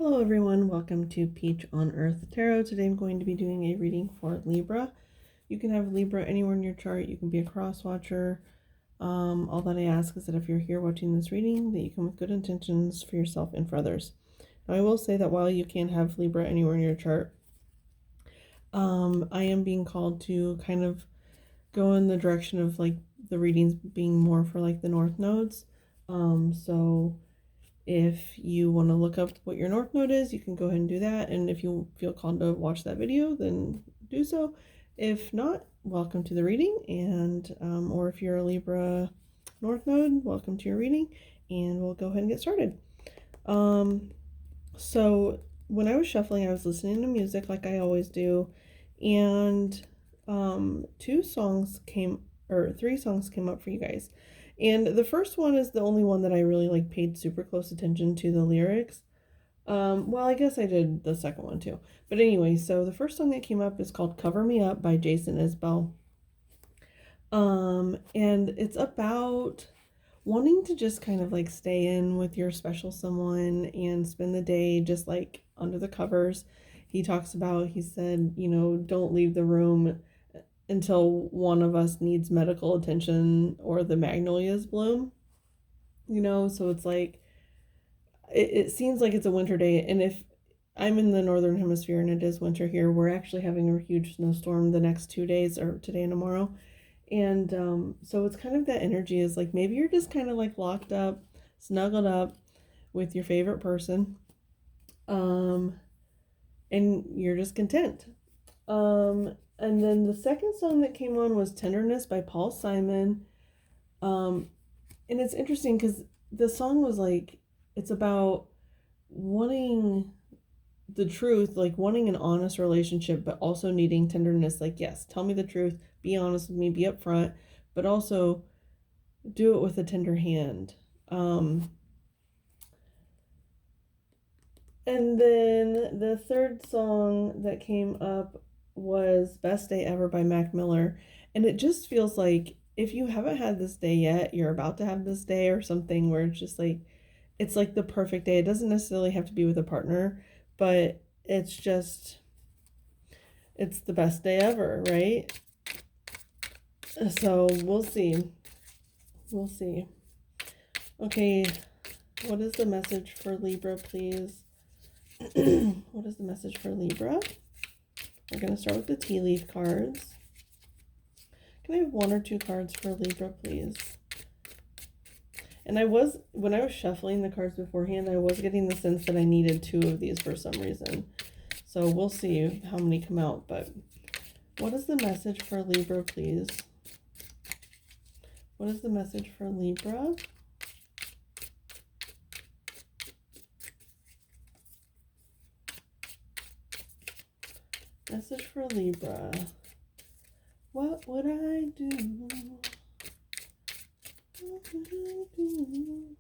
Hello everyone, welcome to Peach on Earth Tarot. Today I'm going to be doing a reading for Libra. You can have Libra anywhere in your chart. You can be a cross watcher. All that I ask is that if you're here watching this reading, that you come with good intentions for yourself and for others. Now I will say that while you can have Libra anywhere in your chart, I am being called to kind of go in the direction of like the readings being more for like the North nodes. So if you want to look up what your North Node is, you can go ahead and do that. And if you feel called to watch that video, then do so. If not, welcome to the reading. And or if you're a Libra North Node, welcome to your reading. And we'll go ahead and get started. So when I was shuffling, I was listening to music like I always do. And three songs came up for you guys. And the first one is the only one that I really like paid super close attention to the lyrics. Well, I guess I did the second one too. But anyway, so the first song that came up is called Cover Me Up by Jason Isbell. And it's about wanting to just kind of like stay in with your special someone and spend the day just like under the covers. He said, don't leave the room until one of us needs medical attention or the magnolias bloom, so it's like, it seems like it's a winter day. And if I'm in the northern hemisphere and it is winter here, we're actually having a huge snowstorm the next 2 days, or today and tomorrow. And so it's kind of that energy is like, maybe you're just kind of like locked up, snuggled up with your favorite person. And you're just content. And then the second song that came on was Tenderness by Paul Simon. And it's interesting because the song was like, it's about wanting the truth, like wanting an honest relationship, but also needing tenderness. Like, yes, tell me the truth, be honest with me, be upfront, but also do it with a tender hand. And then the third song that came up was Best Day Ever by Mac Miller. And it just feels like if you haven't had this day yet, you're about to have this day or something where it's just like, it's like the perfect day. It doesn't necessarily have to be with a partner, but it's the best day ever, right? So we'll see. Okay, what is the message for Libra, please? What is the message for Libra? We're going to start with the tea leaf cards. Can I have one or two cards for Libra, please? And when I was shuffling the cards beforehand, I was getting the sense that I needed two of these for some reason. So we'll see how many come out. But what is the message for Libra, please? What is the message for Libra? Message for Libra. What would I do? What would I do?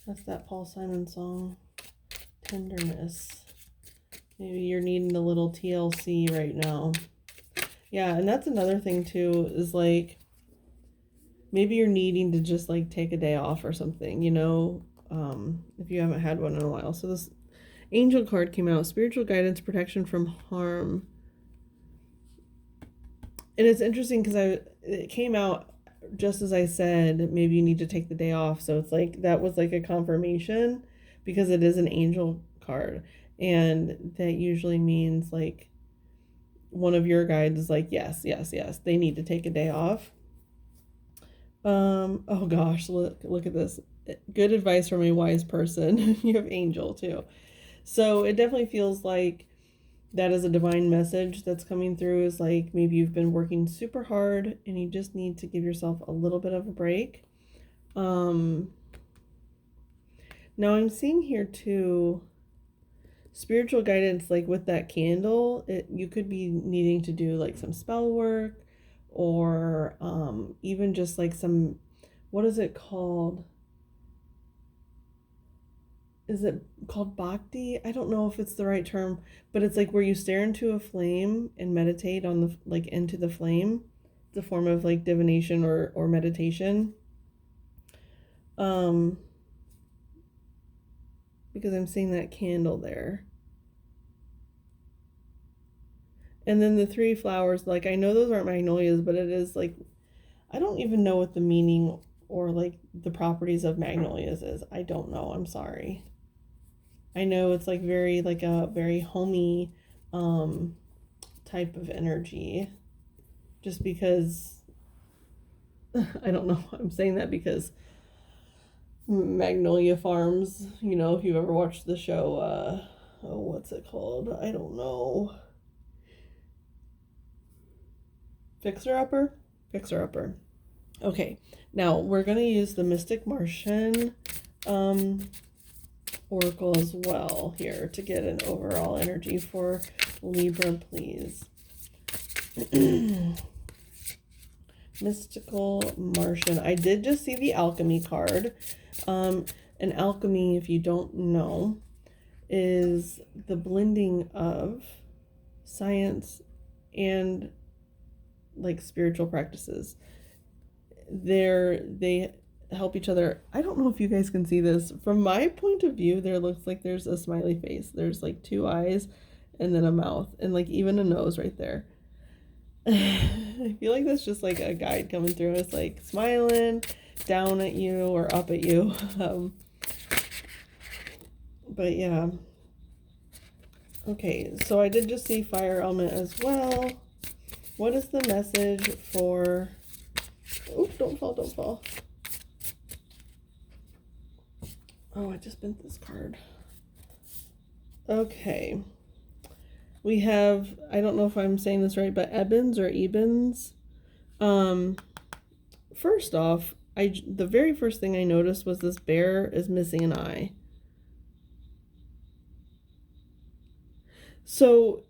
That's that Paul Simon song, Tenderness. Maybe you're needing a little TLC right now. Yeah, and that's another thing too, is like, maybe you're needing to just like take a day off or something, if you haven't had one in a while. So this angel card came out, spiritual guidance, protection from harm. And it's interesting because it came out just as I said, maybe you need to take the day off. So it's like, that was like a confirmation because it is an angel card. And that usually means like one of your guides is like, yes, they need to take a day off. Oh gosh, look at this. Good advice from a wise person. You have angel too. So it definitely feels like that is a divine message that's coming through, is like maybe you've been working super hard and you just need to give yourself a little bit of a break. Now I'm seeing here too, spiritual guidance, like with that candle, you could be needing to do like some spell work or even just like some, what is it called? Is it called bhakti? I don't know if it's the right term, but it's like where you stare into a flame and meditate on the, like, into the flame. It's a form of like divination or meditation. because I'm seeing that candle there. And then the 3 flowers, like, I know those aren't magnolias, but it is like, I don't even know what the meaning or like the properties of magnolias is. I don't know. I'm sorry. I know it's like very, like a very homey type of energy. Just because, I don't know. I'm saying that because Magnolia Farms, you know, if you've ever watched the show, oh, what's it called? I don't know. Fixer Upper? Fixer Upper. Okay, now we're going to use the Mystic Martian Oracle as well here to get an overall energy for Libra, please. Mystical Martian. I did just see the Alchemy card. And Alchemy, if you don't know, is the blending of science and like spiritual practices. They help each other. I don't know if you guys can see this. From my point of view, there looks like there's a smiley face. There's like 2 eyes and then a mouth and like even a nose right there. I feel like that's just like a guide coming through. It's like smiling down at you or up at you. But yeah. Okay, so I did just see fire element as well. What is the message for... Oops, don't fall, don't fall. Oh, I just bent this card. Okay. We have, I don't know if I'm saying this right, but Ebens or Ebens. First off, the very first thing I noticed was this bear is missing an eye. So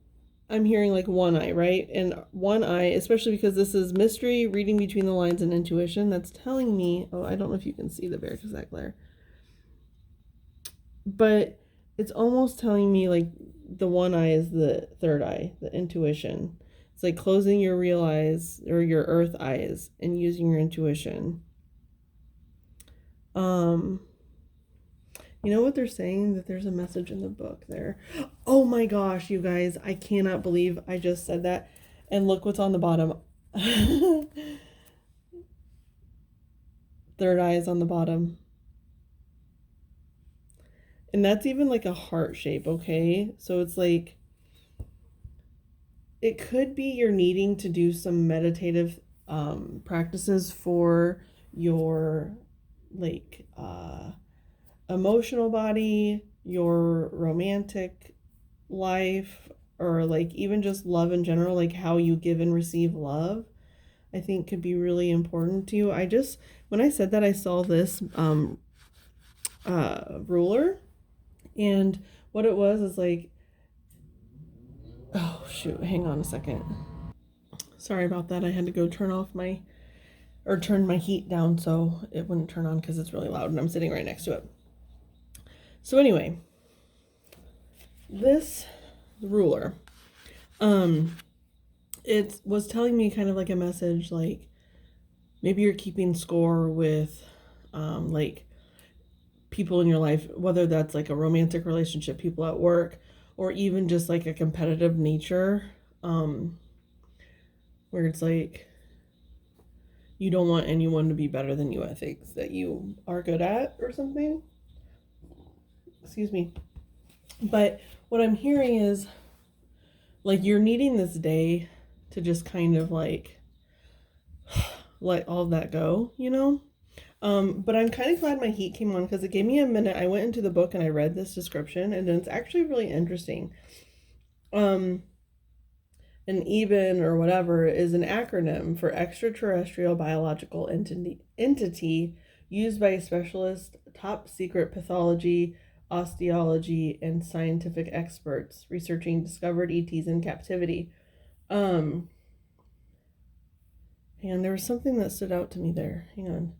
I'm hearing like one eye, right? And one eye, especially because this is mystery, reading between the lines, and intuition, that's telling me, oh, I don't know if you can see the bear because that glare. But it's almost telling me like the one eye is the third eye, the intuition. It's like closing your real eyes or your earth eyes and using your intuition. You know what they're saying? That there's a message in the book there. Oh my gosh, you guys, I cannot believe I just said that. And look what's on the bottom. Third eye is on the bottom. And that's even like a heart shape, okay? So it's like, it could be you're needing to do some meditative practices for your like emotional body, your romantic life, or like even just love in general, like how you give and receive love, I think could be really important to you. When I said that, I saw this ruler, and what it was is like, oh shoot, hang on a second. Sorry about that. I had to go turn my heat down so it wouldn't turn on because it's really loud and I'm sitting right next to it. So anyway, this ruler, it was telling me kind of like a message, like maybe you're keeping score with like people in your life, whether that's like a romantic relationship, people at work, or even just like a competitive nature, where it's like you don't want anyone to be better than you at things that you are good at or something. Excuse me. But what I'm hearing is like you're needing this day to just kind of like let all of that go, you know? But I'm kind of glad my heat came on because it gave me a minute. I went into the book and I read this description and it's actually really interesting. An EBIN or whatever is an acronym for extraterrestrial biological entity used by specialist top secret pathology, osteology, and scientific experts researching discovered ETs in captivity. And there was something that stood out to me there. Hang on.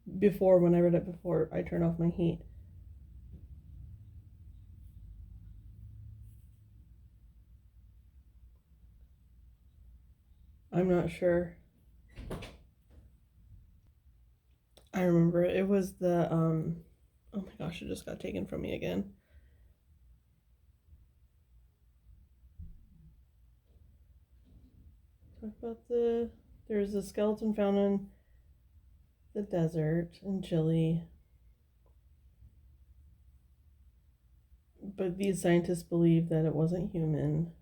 When I read it before I turn off my heat. I'm not sure. I remember it was the oh my gosh, it just got taken from me again. Talk about there's a skeleton found in the desert in Chile. But these scientists believe that it wasn't human.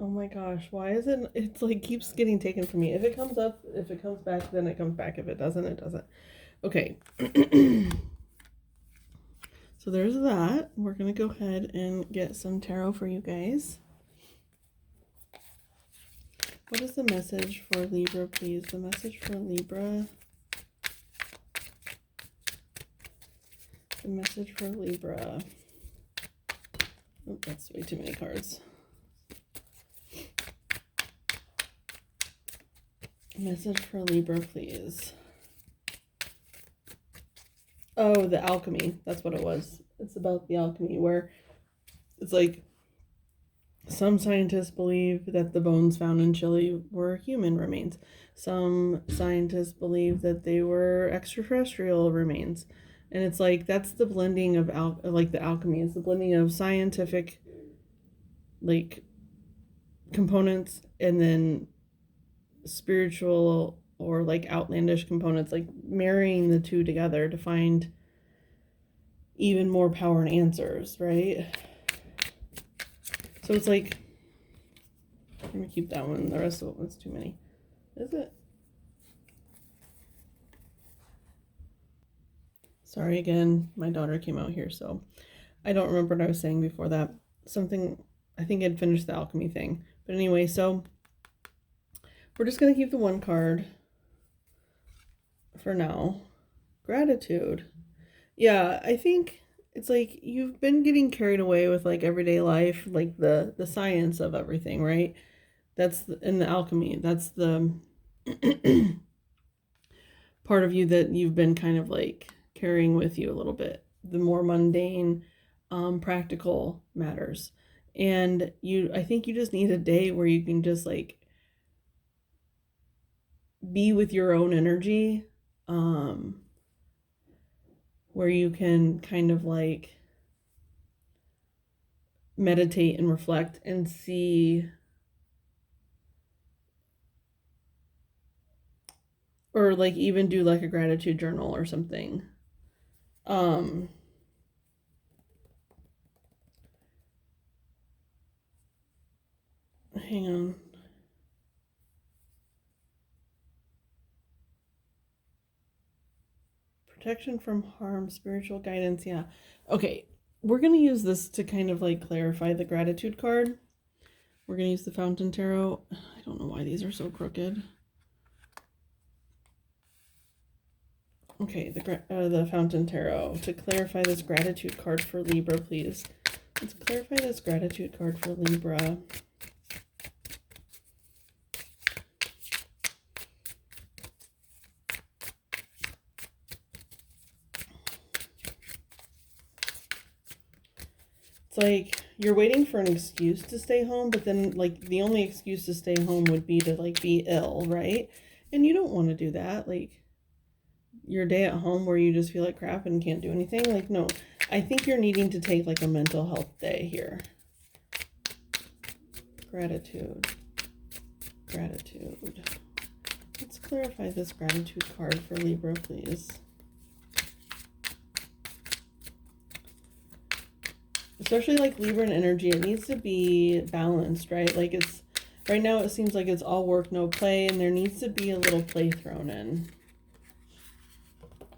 Oh my gosh, why is it? It's like keeps getting taken from me. If it comes back, then it comes back. If it doesn't, it doesn't. Okay. So there's that. We're going to go ahead and get some tarot for you guys. What is the message for Libra, please? The message for Libra. The message for Libra. Oh, that's way too many cards. Message for Libra, please. Oh, the alchemy. That's what it was. It's about the alchemy, where it's like some scientists believe that the bones found in Chile were human remains. Some scientists believe that they were extraterrestrial remains. And it's like that's the blending of the alchemy. It's the blending of scientific like components and then spiritual or like outlandish components, like marrying the two together to find even more power and answers, right? So it's like, I'm gonna keep that one. The rest of it was too many. Is it? Sorry again, my daughter came out here, so I don't remember what I was saying before that. Something, I think I'd finished the alchemy thing. But anyway, so we're just gonna keep the one card for now. Gratitude. Yeah, I think it's like you've been getting carried away with like everyday life, like the science of everything, right? That's in the alchemy. That's the part of you that you've been kind of like carrying with you a little bit. The more mundane, practical matters. And I think you just need a day where you can just like be with your own energy, where you can kind of like meditate and reflect and see, or like even do like a gratitude journal or something. Hang on. Protection from harm, spiritual guidance. Yeah. Okay. We're going to use this to kind of like clarify the gratitude card. We're going to use the Fountain Tarot. I don't know why these are so crooked. Okay, the Fountain Tarot. To clarify this gratitude card for Libra, please. Let's clarify this gratitude card for Libra. It's like you're waiting for an excuse to stay home, but then like the only excuse to stay home would be to like be ill, right? And you don't want to do that. Like your day at home where you just feel like crap and can't do anything. Like, no, I think you're needing to take like a mental health day here. Gratitude. Gratitude. Let's clarify this gratitude card for Libra, please. Especially like Libra and energy, it needs to be balanced, right? Like it's, right now it seems like it's all work, no play, and there needs to be a little play thrown in.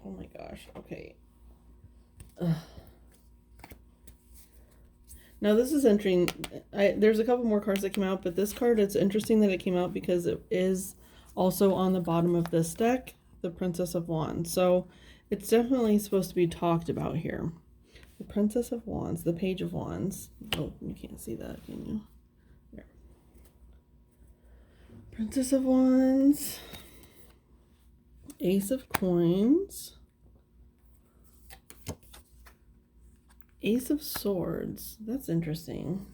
Oh my gosh, okay. Ugh. Now this is interesting. There's a couple more cards that came out, but this card, it's interesting that it came out because it is also on the bottom of this deck, the Princess of Wands. So it's definitely supposed to be talked about here. The Princess of Wands, the Page of Wands. Oh, you can't see that, can you? There. Princess of Wands. Ace of Coins. Ace of Swords. That's interesting.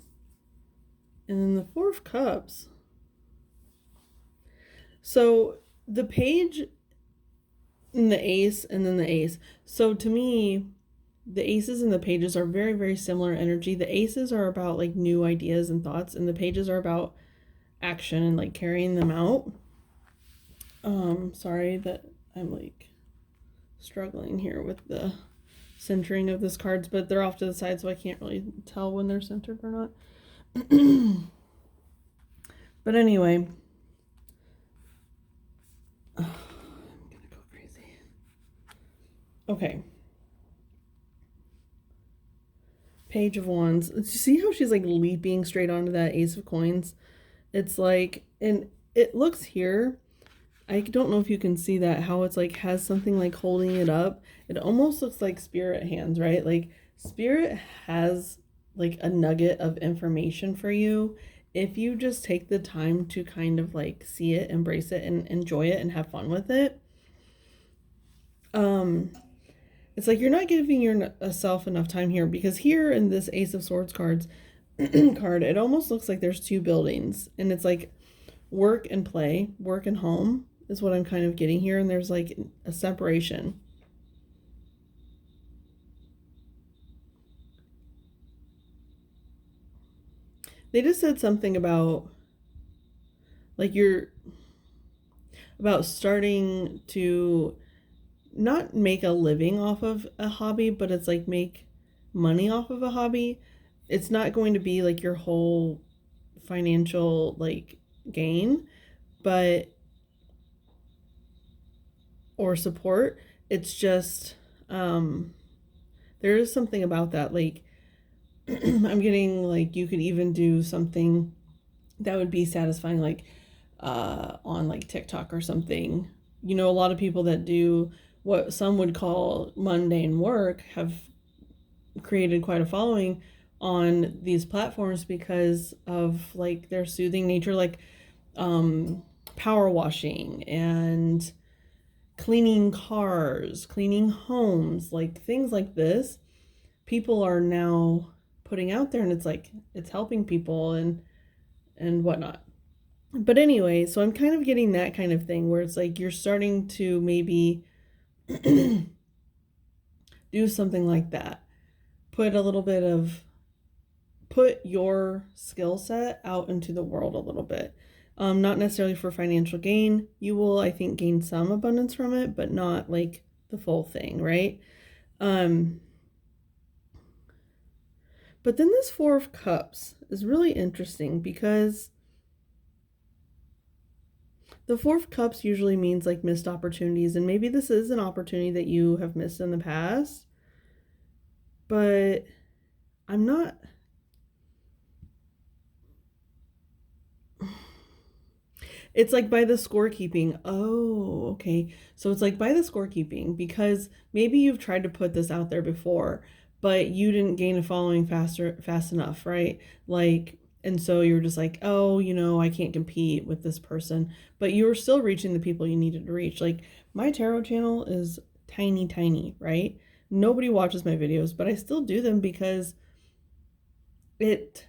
And then the Four of Cups. So the Page and the Ace and then the Ace. So to me, the aces and the pages are very, very similar energy. The aces are about like new ideas and thoughts, and the pages are about action and like carrying them out. Sorry that I'm like struggling here with the centering of this cards, but they're off to the side, so I can't really tell when they're centered or not. But anyway, I'm gonna go crazy. Okay. Page of Wands. Do you see how she's like leaping straight onto that Ace of Coins? It's like, and it looks here, I don't know if you can see that, how it's like has something like holding it up. It almost looks like spirit hands, right? Like spirit has like a nugget of information for you if you just take the time to kind of like see it, embrace it, and enjoy it and have fun with it. It's like you're not giving yourself enough time here, because here in this Ace of Swords card, it almost looks like there's two buildings, and it's like work and play, work and home is what I'm kind of getting here, and there's like a separation. They just said something about like you're about starting to not make a living off of a hobby, but it's like make money off of a hobby. It's not going to be like your whole financial like gain, but or support. It's just there is something about that, like I'm getting like you could even do something that would be satisfying, like on like TikTok or something. You know, a lot of people that do what some would call mundane work have created quite a following on these platforms because of like their soothing nature, like power washing and cleaning cars, cleaning homes, like things like this. People are now putting out there, and it's like it's helping people and whatnot. But anyway, so I'm kind of getting that kind of thing where it's like you're starting to maybe do something like that. Put your skill set out into the world a little bit. Not necessarily for financial gain. You will, I think, gain some abundance from it, but not like the full thing, right? But then this Four of Cups is really interesting, because the Four of Cups usually means like missed opportunities, and maybe this is an opportunity that you have missed in the past, but I'm not... It's like by the scorekeeping. Oh, okay. So it's like by the scorekeeping, because maybe you've tried to put this out there before, but you didn't gain a following fast enough, right? Like, and so you were just like, oh, you know, I can't compete with this person, but you were still reaching the people you needed to reach. Like my tarot channel is tiny, right? Nobody watches my videos, but I still do them because it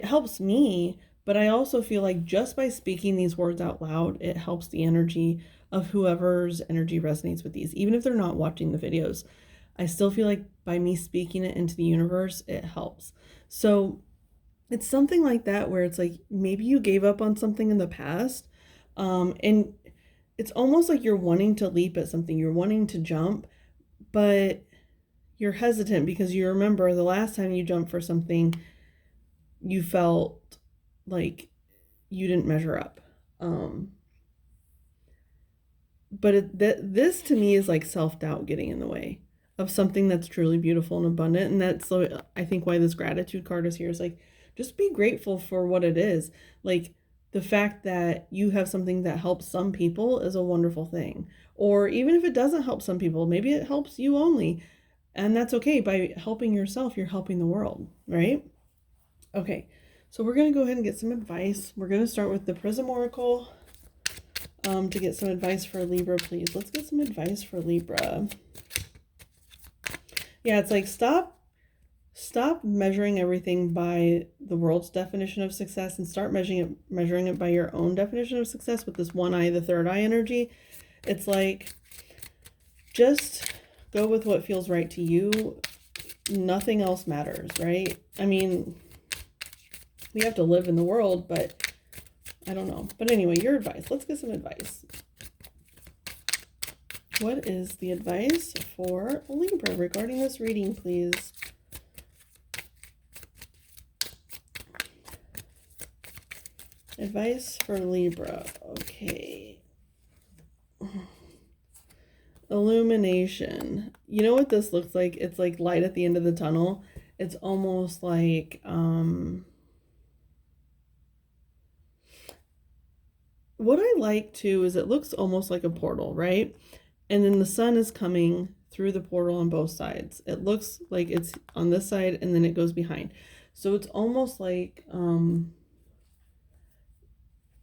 helps me, but I also feel like just by speaking these words out loud, it helps the energy of whoever's energy resonates with these, even if they're not watching the videos. I still feel like by me speaking it into the universe, it helps. So it's something like that where it's like maybe you gave up on something in the past, and it's almost like you're wanting to leap at something, you're wanting to jump, but you're hesitant because you remember the last time you jumped for something, you felt like you didn't measure up. But this to me is like self-doubt getting in the way of something that's truly beautiful and abundant. And that's, so I think, why this gratitude card is here, is like, just be grateful for what it is. Like the fact that you have something that helps some people is a wonderful thing. Or even if it doesn't help some people, maybe it helps you only. And that's okay. By helping yourself, you're helping the world, right? Okay, so we're going to go ahead and get some advice. We're going to start with the Prism Oracle to get some advice for Libra, please. Let's get some advice for Libra. Yeah, it's like stop measuring everything by the world's definition of success and start measuring it by your own definition of success with this one eye, the third eye energy. It's like just go with what feels right to you. Nothing else matters, right? I mean, we have to live in the world, but I don't know. But anyway, your advice. Let's get some advice. What is the advice for Libra regarding this reading, please? Advice for Libra. Okay. Illumination. You know what this looks like? It's like light at the end of the tunnel. It's almost like what I like too is it looks almost like a portal, right? And then the sun is coming through the portal on both sides. It looks like it's on this side and then it goes behind. So it's almost like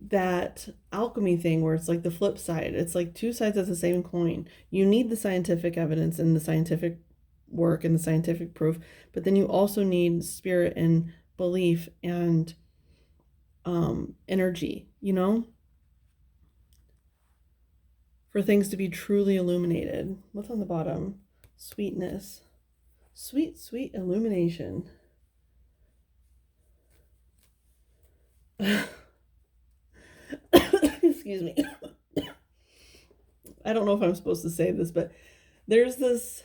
that alchemy thing where it's like the flip side. It's like two sides of the same coin. You need the scientific evidence and the scientific work and the scientific proof, but then you also need spirit and belief and energy, you know, for things to be truly illuminated. What's on the bottom? Sweetness. Sweet, sweet illumination. Excuse me. I don't know if I'm supposed to say this, but there's this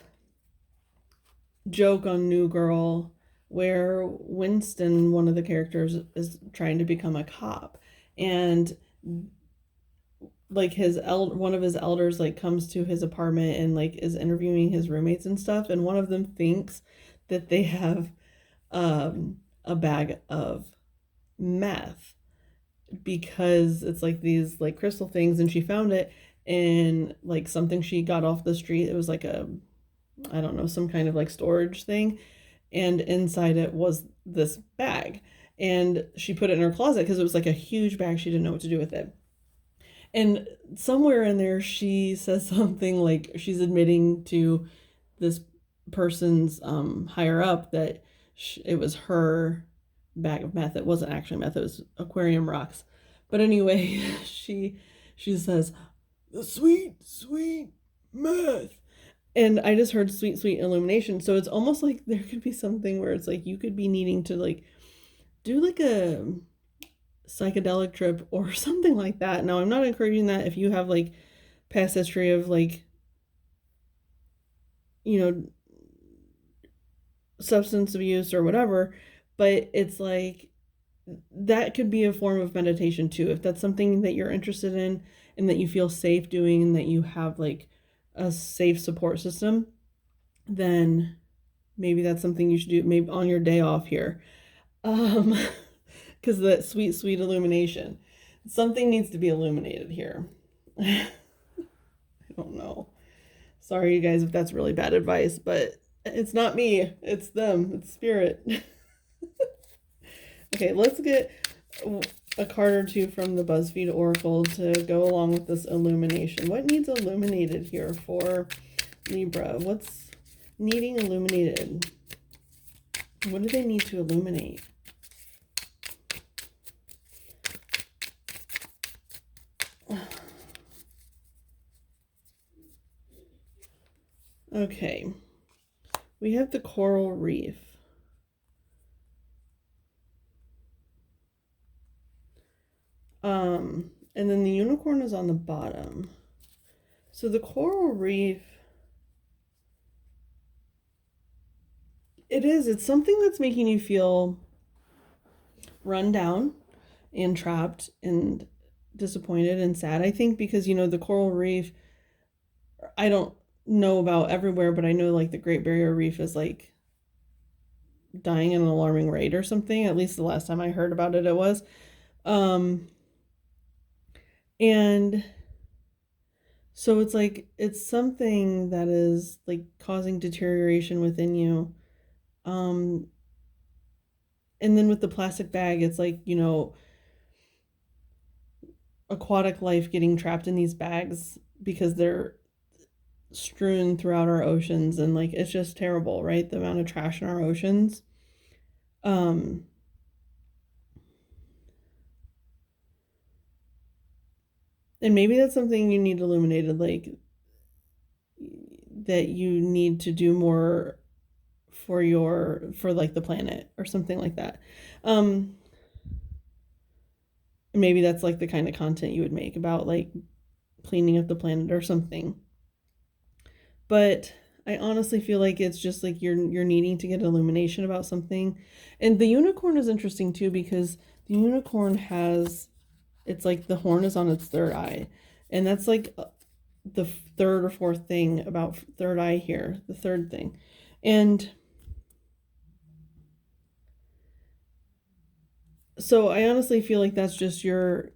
joke on New Girl where Winston, one of the characters, is trying to become a cop, and like one of his elders like comes to his apartment and like is interviewing his roommates and stuff, and one of them thinks that they have a bag of meth because it's like these like crystal things, and she found it in like something she got off the street. It was like I don't know, some kind of like storage thing, and inside it was this bag, and she put it in her closet because it was like a huge bag. She didn't know what to do with it. And somewhere in there, she says something like she's admitting to this person's higher up that it was her bag of meth. It wasn't actually meth, it was aquarium rocks. But anyway, she says, the sweet, sweet meth. And I just heard sweet, sweet illumination. So it's almost like there could be something where it's like you could be needing to like do like a psychedelic trip or something like that. Now, I'm not encouraging that if you have like past history of like, you know, substance abuse or whatever, but it's like that could be a form of meditation too. If that's something that you're interested in and that you feel safe doing and that you have like a safe support system, then maybe that's something you should do maybe on your day off here. Because that sweet, sweet illumination. Something needs to be illuminated here. I don't know. Sorry, you guys, if that's really bad advice, but it's not me. It's them. It's spirit. Okay, let's get a card or two from the BuzzFeed Oracle to go along with this illumination. What needs illuminated here for Libra? What's needing illuminated? What do they need to illuminate? Okay, we have the coral reef. And then the unicorn is on the bottom. So the coral reef, it's something that's making you feel run down and trapped and disappointed and sad, I think, because, you know, the coral reef, I don't know about everywhere, but I know like the Great Barrier Reef is like dying at an alarming rate or something. At least the last time I heard about it, it was. And so it's like, it's something that is like causing deterioration within you. And then with the plastic bag, it's like, you know, aquatic life getting trapped in these bags because they're strewn throughout our oceans, and like it's just terrible, right? The amount of trash in our oceans. And maybe that's something you need illuminated, like that you need to do more for like the planet or something like that. Maybe that's like the kind of content you would make about like cleaning up the planet or something. But I honestly feel like it's just like you're needing to get illumination about something. And the unicorn is interesting too because the unicorn has, it's like the horn is on its third eye. And that's like the third or fourth thing about third eye here, the third thing. And so I honestly feel like that's just your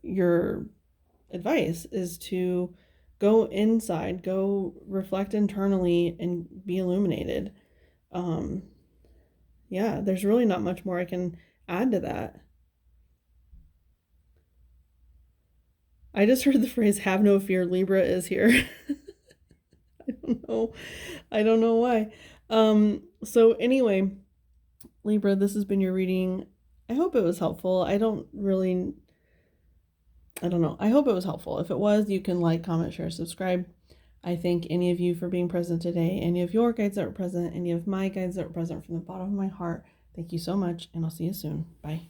advice is to go inside, go reflect internally and be illuminated. Um yeah, there's really not much more I can add to that. I just heard the phrase have no fear, Libra is here. I don't know. I don't know why. So anyway, Libra, this has been your reading. I hope it was helpful. I don't know. I hope it was helpful. If it was, you can like, comment, share, subscribe. I thank any of you for being present today. Any of your guides that were present, any of my guides that were present from the bottom of my heart. Thank you so much, and I'll see you soon. Bye.